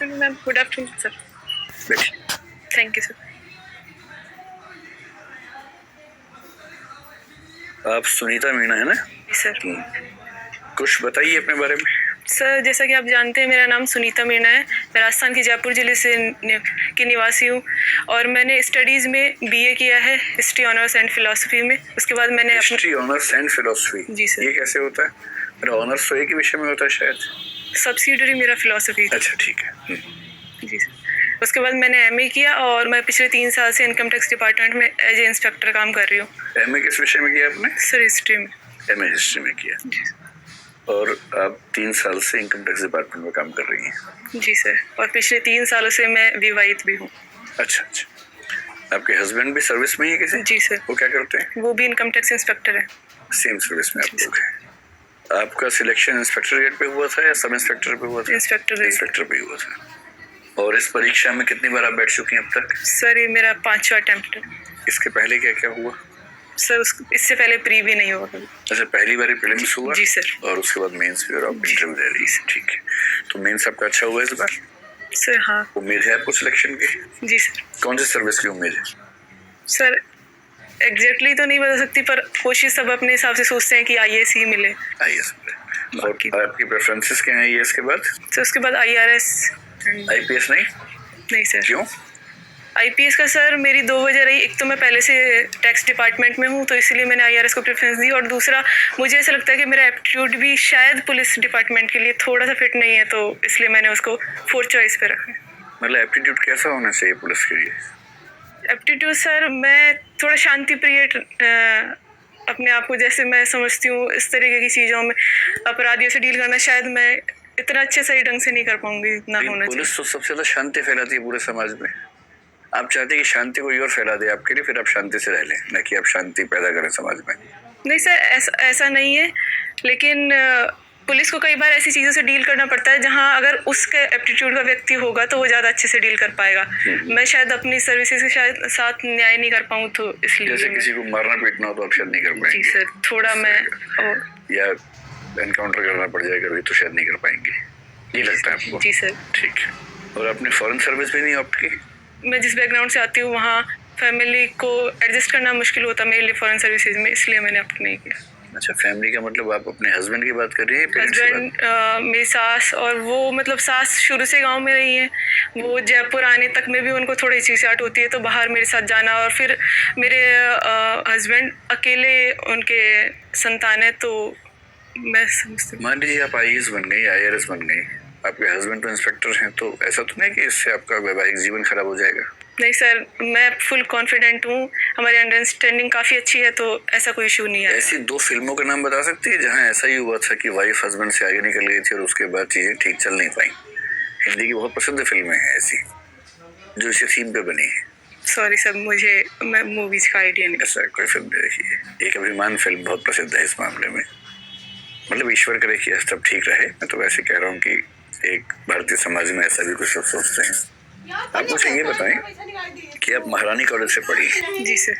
Afternoon ma'am, good afternoon sir. बैठिए। Thank you sir. आप सुनीता मीणा है ना? सर कुछ बताइए अपने बारे में। सर जैसा कि आप जानते हैं, मेरा नाम सुनीता मीणा है। मैं राजस्थान के जयपुर ज़िले से की निवासी हूँ और मैंने स्टडीज़ में बीए किया है, हिस्ट्री ऑनर्स एंड फिलोसफी में। उसके बाद मैंने हिस्ट्री ऑनर्स एंड फिलोसफी? जी सर। ये कैसे होता है? मेरा ऑनर्स तो एक ही विषय में होता है शायद। सब्सिडरी मेरा फिलोसफी। अच्छा ठीक है। जी सर। उसके बाद मैंने एमए किया और मैं पिछले 3 साल से इनकम टैक्स डिपार्टमेंट में एज ए इंस्पेक्टर काम कर रही हूँ। एमए किस विषय में किया आपने? सर हिस्ट्री में। एमए हिस्ट्री में किया। और आप 3 साल से इनकम टैक्स डिपार्टमेंट में काम कर रही हैं? जी सर। और पिछले 3 सालों से मैं विवाहित भी हूँ। अच्छा अच्छा। आपके हस्बैंड भी सर्विस में ही है किसी? जी सर। वो क्या करते हैं? वो भी इनकम टैक्स इंस्पेक्टर है। सेम सर्विस में आप लोग हैं। आपका सिलेक्शन इंस्पेक्टर ग्रेड पे हुआ था या सब इंस्पेक्टर पे हुआ था? इंस्पेक्टर पे हुआ था। और इस परीक्षा में कितनी बार आप बैठ चुकी हैं अब तक? सर ये मेरा 5वां अटेम्प्ट है। इसके पहले क्या क्या हुआ? सर इससे पहले प्री भी नहीं हुआ कभी। अच्छा, पहली बार प्रीलिम्स हुआ? जी सर। और उसके बाद मेंस भी और आप इंटरव्यू दे रही हैं। ठीक है। तो मेंस आपका अच्छा हुआ इस बार? सर हाँ। उम्मीद है आपको सिलेक्शन की? जी सर। कौन सी सर्विस की उम्मीद है? सर एग्जैक्टली तो नहीं बता सकती, पर कोशिश सब अपने हिसाब से सोचते हैं कि आईएएस ही मिले। आईएएस मिले। और आपकी प्रेफरेंसेस क्या हैं आईएएस के बाद? सर उसके बाद आईआरएस। आईपीएस नहीं? नहीं सर। क्यों? आईपीएस का सर मेरी 2 वजह रही। एक तो मैं पहले से टैक्स डिपार्टमेंट में हूँ, तो इसलिए मैंने आईआरएस को प्रेफरेंस दी। और दूसरा, मुझे ऐसा लगता है कि मेरा एप्टीट्यूड भी शायद पुलिस डिपार्टमेंट के लिए थोड़ा सा फिट नहीं है, तो इसलिए मैंने उसको 4th चॉइस पे रखा है। मतलब एप्टीट्यूड कैसा होना चाहिए पुलिस के लिए? एप्टीट्यूड सर, मैं थोड़ा शांति प्रिय अपने आप को जैसे मैं समझती हूँ, इस तरीके की चीज़ों में अपराधियों से डील करना शायद मैं इतना अच्छे सही ढंग से नहीं कर पाऊंगी, इतना होना चाहिए। पुलिस तो सबसे ज्यादा शांति फैलाती है पूरे समाज में। आप चाहते हैं कि शांति कोई और फैला दे आपके लिए, फिर आप शांति से रह लें, न कि आप शांति पैदा करें समाज में। नहीं सर, ऐसा नहीं है, लेकिन पुलिस को कई बार ऐसी चीज़ों से डील करना पड़ता है जहां अगर उसके एप्टीट्यूड का व्यक्ति होगा तो वो ज़्यादा अच्छे से डील कर पाएगा। मैं शायद अपनी सर्विसेज के शायद साथ न्याय नहीं कर पाऊँ, तो इसलिए जैसे किसी को मारना पीटना हो तो आप शायद नहीं कर पाएंगे। जी सर, थोड़ा मैं या एनकाउंटर करना पड़ जाएगा कभी तो शायद नहीं कर पाएंगे, ये लगता है आपको? जी सर। ठीक है। और आपने फॉरेन सर्विस भी नहीं ऑप्ट की? मैं जिस बैकग्राउंड से आती हूँ वहाँ फैमिली को एडजस्ट करना मुश्किल होता मेरे लिए फॉरेन सर्विसेज में, इसलिए मैंने ऑप्ट नहीं किया। अच्छा, फैमिली का मतलब आप अपने हस्बैंड की बात कर रही हैं? हस्बैंड, मेरी सास, और वो मतलब सास शुरू से गांव में रही है। वो जयपुर आने तक में भी उनको थोड़ी हिचकिचाहट होती है, तो बाहर मेरे साथ जाना। और फिर मेरे हस्बैंड अकेले उनके संतान है, तो मैं समझती हूँ। मान लीजिए आप आईएएस बन गई, आईआरएस बन गई, आपके हस्बैंड तो इंस्पेक्टर हैं, तो ऐसा तो नहीं कि इससे आपका वैवाहिक जीवन खराब हो जाएगा? नहीं सर, मैं फुल कॉन्फिडेंट हूँ, हमारी अंडरस्टैंडिंग काफ़ी अच्छी है, तो ऐसा कोई इशू नहीं है। ऐसी 2 फिल्मों के नाम बता सकती है जहाँ ऐसा ही हुआ था कि वाइफ हस्बैंड से आगे निकल गई थी और उसके बाद चीजें ठीक चल नहीं पाई? हिंदी की बहुत प्रसिद्ध फिल्में हैं ऐसी जो इसी थीम पे बनी है। सॉरी सर, मैं मूवीज का आइडिया नहीं। ऐसा कोई फिल्म देखी है? एक अभिमान फिल्म बहुत प्रसिद्ध है इस मामले में। मतलब ईश्वर करे कि सब ठीक रहे। मैं तो वैसे कह रहा हूँ कि एक भारतीय समाज में ऐसा भी कुछ लोग सोचते हैं। आप मुझे ये बताएं कि आप महारानी कॉलेज से पढ़ी? जी सर।